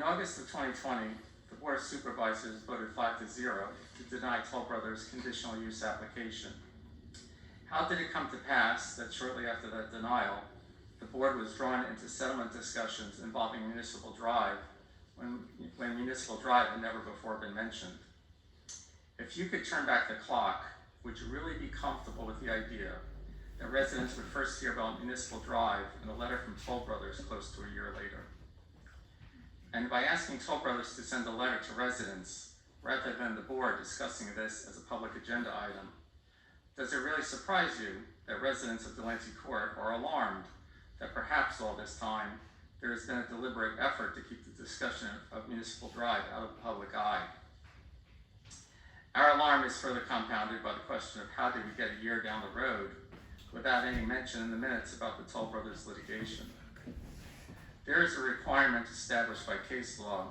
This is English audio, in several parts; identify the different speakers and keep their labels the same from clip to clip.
Speaker 1: In August of 2020, the Board of Supervisors voted 5-0 to deny Toll Brothers' conditional use application. How did it come to pass that shortly after that denial, the board was drawn into settlement discussions involving Municipal Drive when Municipal Drive had never before been mentioned? If you could turn back the clock, would you really be comfortable with the idea that residents would first hear about Municipal Drive in a letter from Toll Brothers close to a year later? And by asking Toll Brothers to send a letter to residents, rather than the board discussing this as a public agenda item, does it really surprise you that residents of Delancey Court are alarmed that perhaps all this time there has been a deliberate effort to keep the discussion of Municipal Drive out of the public eye? Our alarm is further compounded by the question of how did we get a year down the road without any mention in the minutes about the Toll Brothers litigation. There is a requirement established by case law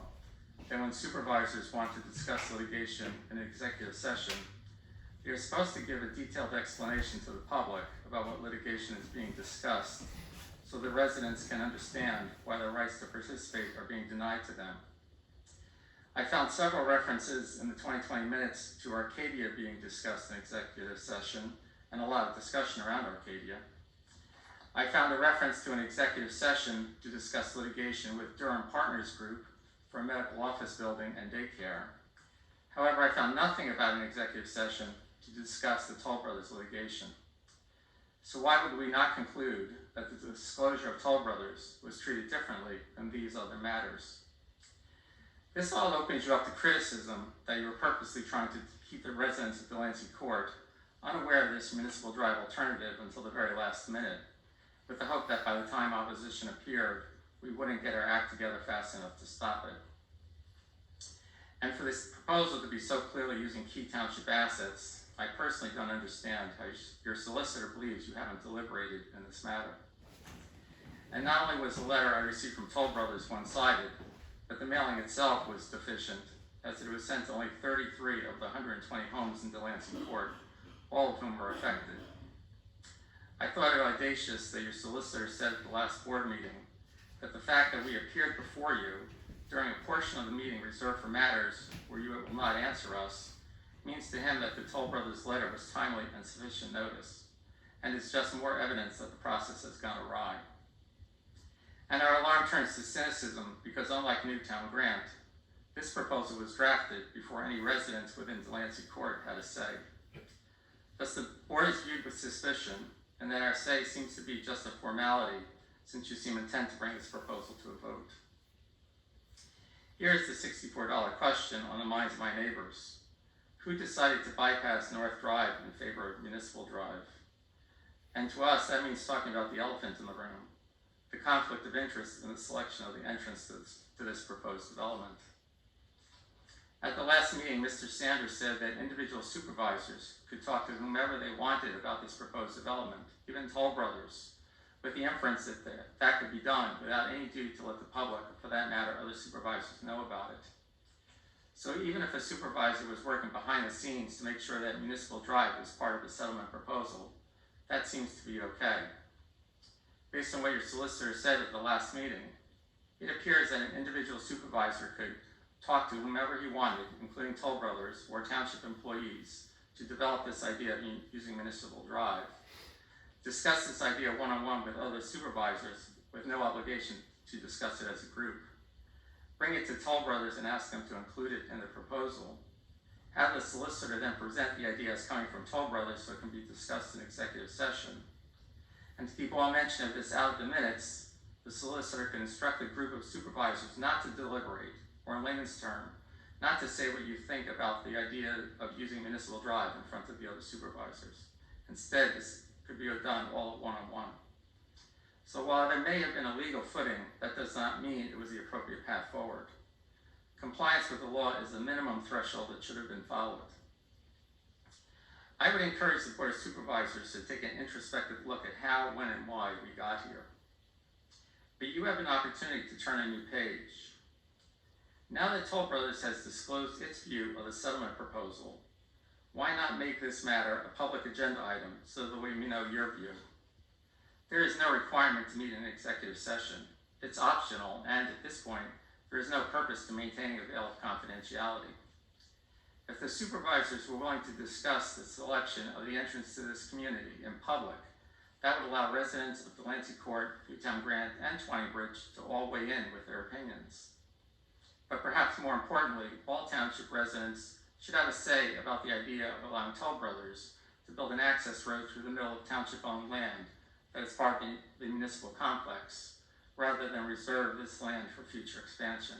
Speaker 1: that when supervisors want to discuss litigation in an executive session, they are supposed to give a detailed explanation to the public about what litigation is being discussed so the residents can understand why their rights to participate are being denied to them. I found several references in the 2020 minutes to Arcadia being discussed in executive session and a lot of discussion around Arcadia. I found a reference to an executive session to discuss litigation with Durham Partners Group for a medical office building and daycare. However, I found nothing about an executive session to discuss the Toll Brothers litigation. So why would we not conclude that the disclosure of Toll Brothers was treated differently than these other matters? This all opens you up to criticism that you were purposely trying to keep the residents of Delancey Court unaware of this Municipal Drive alternative until the very last minute, with the hope that by the time opposition appeared, we wouldn't get our act together fast enough to stop it. And for this proposal to be so clearly using key township assets, I personally don't understand how your solicitor believes you haven't deliberated in this matter. And not only was the letter I received from Toll Brothers one-sided, but the mailing itself was deficient, as it was sent to only 33 of the 120 homes in Delancey Court, all of whom were affected. I thought it audacious that your solicitor said at the last board meeting that the fact that we appeared before you during a portion of the meeting reserved for matters where you will not answer us means to him that the Toll Brothers letter was timely and sufficient notice, and is just more evidence that the process has gone awry. And our alarm turns to cynicism because unlike Newtown Grant, this proposal was drafted before any residents within Delancey Court had a say. Thus the board is viewed with suspicion, and that our say seems to be just a formality since you seem intent to bring this proposal to a vote. Here is the $64 question on the minds of my neighbors. Who decided to bypass North Drive in favor of Municipal Drive? And to us, that means talking about the elephant in the room, the conflict of interest in the selection of the entrance to this proposed development. At the last meeting, Mr. Sanders said that individual supervisors could talk to whomever they wanted about this proposed development, even Toll Brothers, with the inference that that could be done without any duty to let the public, or for that matter, other supervisors know about it. So even if a supervisor was working behind the scenes to make sure that Municipal Drive was part of the settlement proposal, that seems to be okay. Based on what your solicitor said at the last meeting, it appears that an individual supervisor could talk to whomever he wanted, including Toll Brothers or township employees, to develop this idea of using Municipal Drive, discuss this idea one-on-one with other supervisors with no obligation to discuss it as a group, bring it to Toll Brothers and ask them to include it in the proposal, have the solicitor then present the idea as coming from Toll Brothers so it can be discussed in executive session, and to keep all mention of this out of the minutes, the solicitor can instruct a group of supervisors not to deliberate, or in layman's term, not to say what you think about the idea of using Municipal Drive in front of the other supervisors. Instead, this could be done all one-on-one. So while there may have been a legal footing, that does not mean it was the appropriate path forward. Compliance with the law is the minimum threshold that should have been followed. I would encourage the Board of Supervisors to take an introspective look at how, when, and why we got here. But you have an opportunity to turn a new page. Now that Toll Brothers has disclosed its view of the settlement proposal, why not make this matter a public agenda item so that we know your view? There is no requirement to meet in an executive session. It's optional, and at this point, there is no purpose to maintaining a veil of confidentiality. If the supervisors were willing to discuss the selection of the entrance to this community in public, that would allow residents of Delancey Court, Newtown Grant, and 20 Bridge to all weigh in with their opinions. But perhaps more importantly, all township residents should have a say about the idea of allowing Toll Brothers to build an access road through the middle of township-owned land that is part of the municipal complex, rather than reserve this land for future expansion.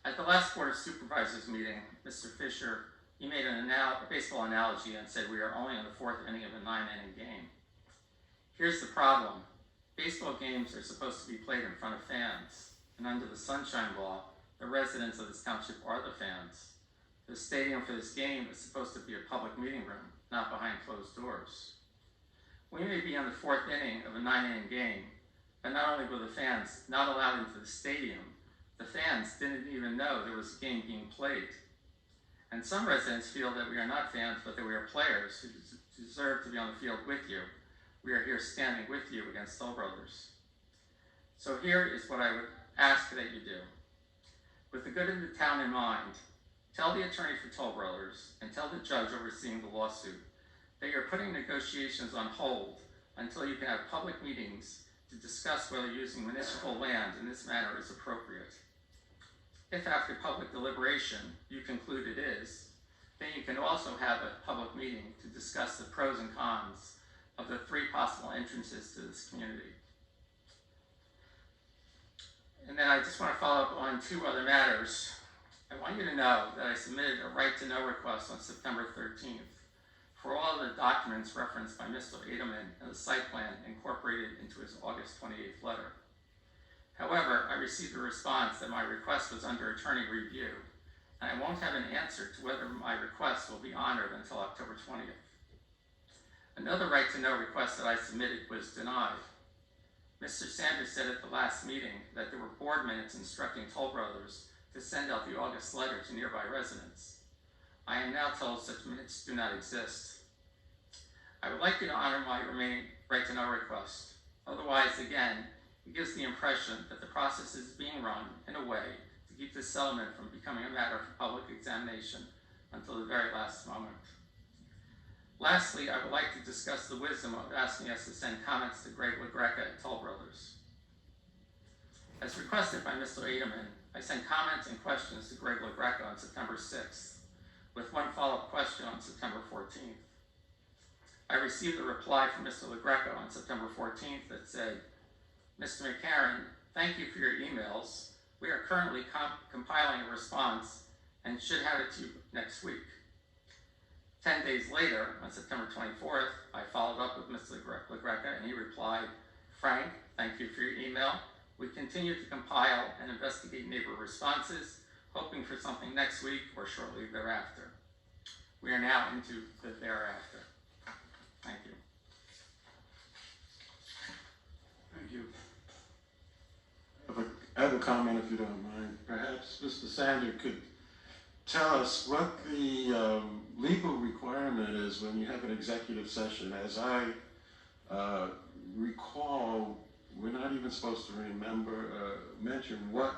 Speaker 1: At the last Board of Supervisors meeting, Mr. Fisher, he made a baseball analogy and said we are only in the fourth inning of a 9-inning game. Here's the problem. Baseball games are supposed to be played in front of fans, and under the Sunshine Law, the residents of this township are the fans. The stadium for this game is supposed to be a public meeting room, not behind closed doors. We may be in the fourth inning of a 9-inning game, but not only were the fans not allowed into the stadium, the fans didn't even know there was a game being played. And some residents feel that we are not fans, but that we are players who deserve to be on the field with you. We are here standing with you against Toll Brothers. So here is what I would ask that you do. With the good of the town in mind, tell the attorney for Toll Brothers and tell the judge overseeing the lawsuit that you're putting negotiations on hold until you can have public meetings to discuss whether using municipal land in this manner is appropriate. If after public deliberation you conclude it is, then you can also have a public meeting to discuss the pros and cons of the 3 possible entrances to this community. And then I just want to follow up on 2 other matters. I want you to know that I submitted a right-to-know request on September 13th for all of the documents referenced by Mr. Edelman and the site plan incorporated into his August 28th letter. However, I received a response that my request was under attorney review, and I won't have an answer to whether my request will be honored until October 20th. Another right-to-know request that I submitted was denied. Mr. Sanders said at the last meeting that there were board minutes instructing Toll Brothers to send out the August letter to nearby residents. I am now told such minutes do not exist. I would like you to honor my remaining right-to-know request. Otherwise, again, it gives the impression that the process is being run in a way to keep this settlement from becoming a matter for public examination until the very last moment. Lastly, I would like to discuss the wisdom of asking us to send comments to Greg LaGreca at Toll Brothers. As requested by Mr. Edelman, I sent comments and questions to Greg LaGreca on September 6th, with one follow-up question on September 14th. I received a reply from Mr. LaGreca on September 14th that said, Mr. McCarron, thank you for your emails. We are currently compiling a response and should have it to you next week. 10 days later, on September 24th, I followed up with Mr. LaGreca and he replied, Frank, thank you for your email. We continue to compile and investigate neighbor responses, hoping for something next week or shortly thereafter. We are now into the thereafter. Thank you.
Speaker 2: Thank you. I have a comment if you don't mind. Perhaps Mr. Sander could tell us what the legal requirement is when you have an executive session. As I recall, we're not even supposed to mention what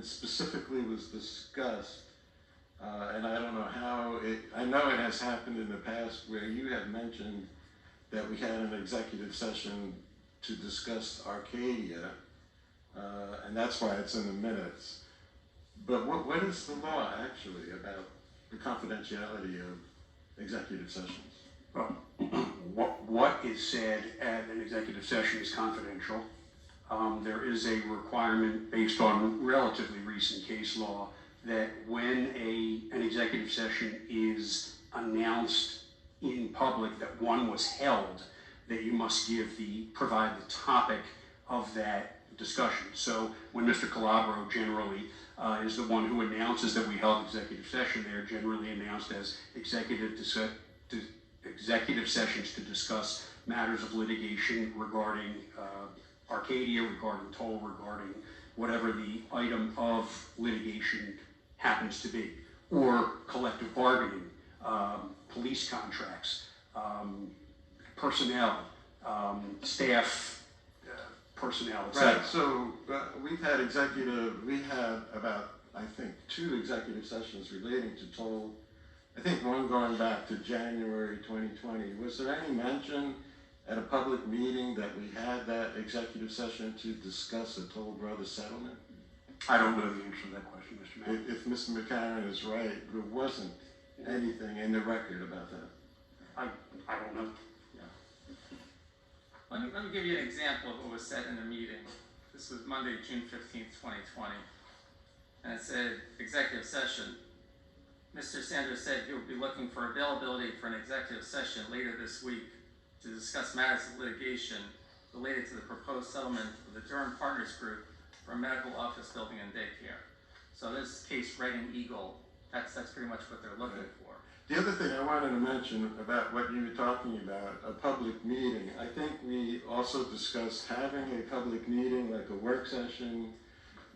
Speaker 2: specifically was discussed. And I don't know how I know it has happened in the past where you had mentioned that we had an executive session to discuss Arcadia, and that's why it's in the minutes. But what is the law actually about the confidentiality of executive sessions?
Speaker 3: Well, what is said at an executive session is confidential. There is a requirement based on relatively recent case law that when an executive session is announced in public that one was held, that you must provide the topic of that discussion. So when Mr. Calabro generally is the one who announces that we held executive session, they're generally announced as executive sessions to discuss matters of litigation regarding Arcadia, regarding toll, regarding whatever the item of litigation happens to be, or collective bargaining, police contracts, personnel, staff personnel, et cetera.
Speaker 2: Right, so we had about, I think, 2 executive sessions relating to toll. I think one going back to January 2020. Was there any mention at a public meeting that we had that executive session to discuss a Toll Brothers settlement?
Speaker 3: I don't know the answer to that question, Mr. Mayor.
Speaker 2: If Mr. McCarron is right, there wasn't anything in the record about that.
Speaker 3: I don't know.
Speaker 1: Let me give you an example of what was said in the meeting. This was Monday, June 15th, 2020. And it said, executive session. Mr. Sanders said he would be looking for availability for an executive session later this week to discuss matters of litigation related to the proposed settlement of the Durham Partners Group for a medical office building and daycare. So this case, Reagan Eagle, that's pretty much what they're looking for.
Speaker 2: The other thing I wanted to mention about what you were talking about, a public meeting, I think we also discussed having a public meeting, like a work session,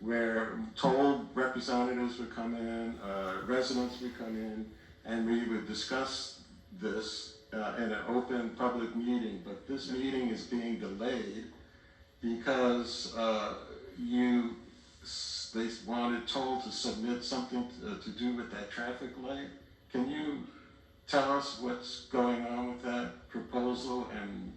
Speaker 2: where toll representatives would come in, residents would come in, and we would discuss this in an open public meeting. But this meeting is being delayed because they wanted toll to submit something to do with that traffic light. Can you tell us what's going on with that proposal and,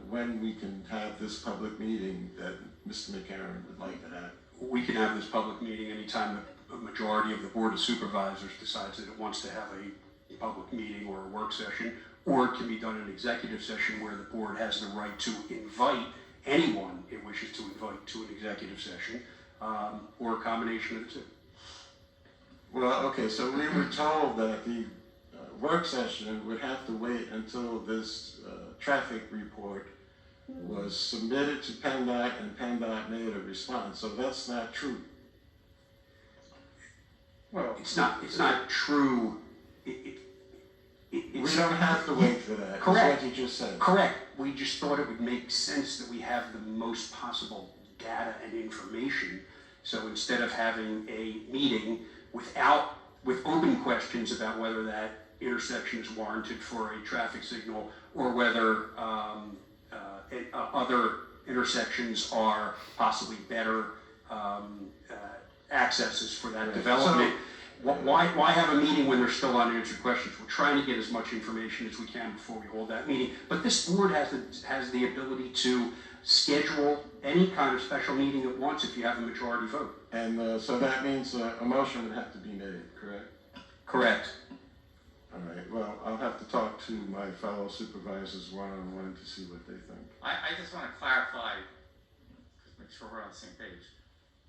Speaker 2: when we can have this public meeting that Mr. McCarron would like to have?
Speaker 3: We can have this public meeting anytime a majority of the Board of Supervisors decides that it wants to have a public meeting or a work session, or it can be done in an executive session where the board has the right to invite anyone it wishes to invite to an executive session, or a combination of the two.
Speaker 2: Well, okay, so we were told that the work session would have to wait until this traffic report was submitted to PennDOT and PennDOT made a response. So that's not true.
Speaker 3: Well, it's not true.
Speaker 2: We don't have to wait for that.
Speaker 3: Correct.
Speaker 2: That's what you just said.
Speaker 3: Correct. We just thought it would make sense that we have the most possible data and information. So instead of having a meeting with open questions about whether that intersection is warranted for a traffic signal or whether other intersections are possibly better accesses for that development. Why have a meeting when there's still unanswered questions? We're trying to get as much information as we can before we hold that meeting. But this board has the ability to schedule any kind of special meeting it wants if you have a majority vote.
Speaker 2: And so that means a motion would have to be made, correct?
Speaker 3: Correct.
Speaker 2: All right, well, I'll have to talk to my fellow supervisors one-on-one to see what they think.
Speaker 1: I just want to clarify, make sure we're on the same page.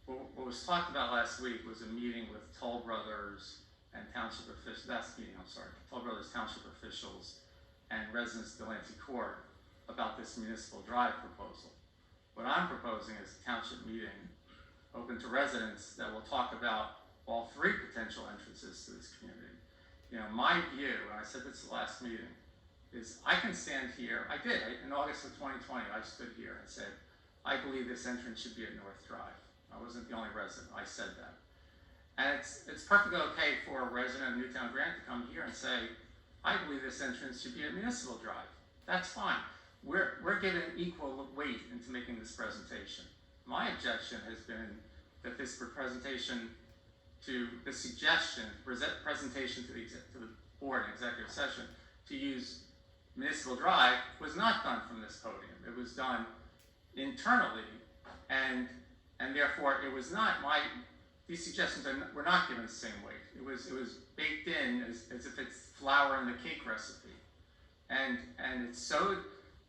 Speaker 1: What was talked about last week was a meeting with Toll Brothers and Township officials, Toll Brothers Township officials and residents of Delancey Court about this Municipal Drive proposal. What I'm proposing is a township meeting open to residents that will talk about all 3 potential entrances to this community. My view, and I said this at the last meeting, is I can stand here, in August of 2020, I stood here and said, I believe this entrance should be at North Drive. I wasn't the only resident, I said that. And it's perfectly okay for a resident of Newtown Grant to come here and say, I believe this entrance should be at Municipal Drive. That's fine. We're giving equal weight into making this presentation. My objection has been that this presentation to the board in executive session to use Municipal Drive was not done from this podium. It was done internally, and therefore it was not these suggestions were not given the same weight. It was baked in as if it's flour in the cake recipe, and it sowed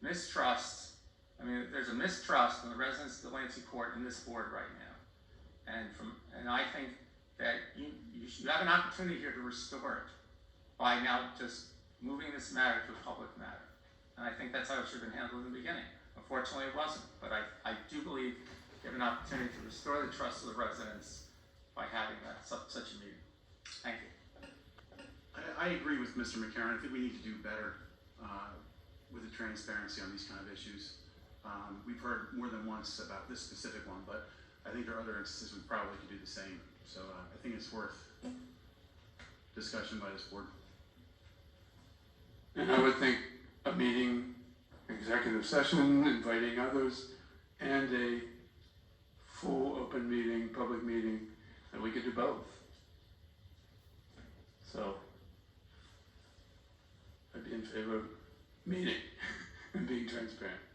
Speaker 1: mistrust. I mean, there's a mistrust in the residents of Delancey Court in this board right now, and I think that you have an opportunity here to restore it by now just moving this matter to a public matter. And I think that's how it should have been handled in the beginning. Unfortunately, it wasn't, but I do believe you have an opportunity to restore the trust of the residents by having such a meeting. Thank you.
Speaker 4: I agree with Mr. McCarron. I think we need to do better with the transparency on these kind of issues. We've heard more than once about this specific one, but I think there are other instances we probably could do the same. So I think it's worth discussion by this board.
Speaker 5: And I would think a meeting, executive session, inviting others, and a full open meeting, public meeting, that we could do both. So, I'd be in favor of meeting and being transparent.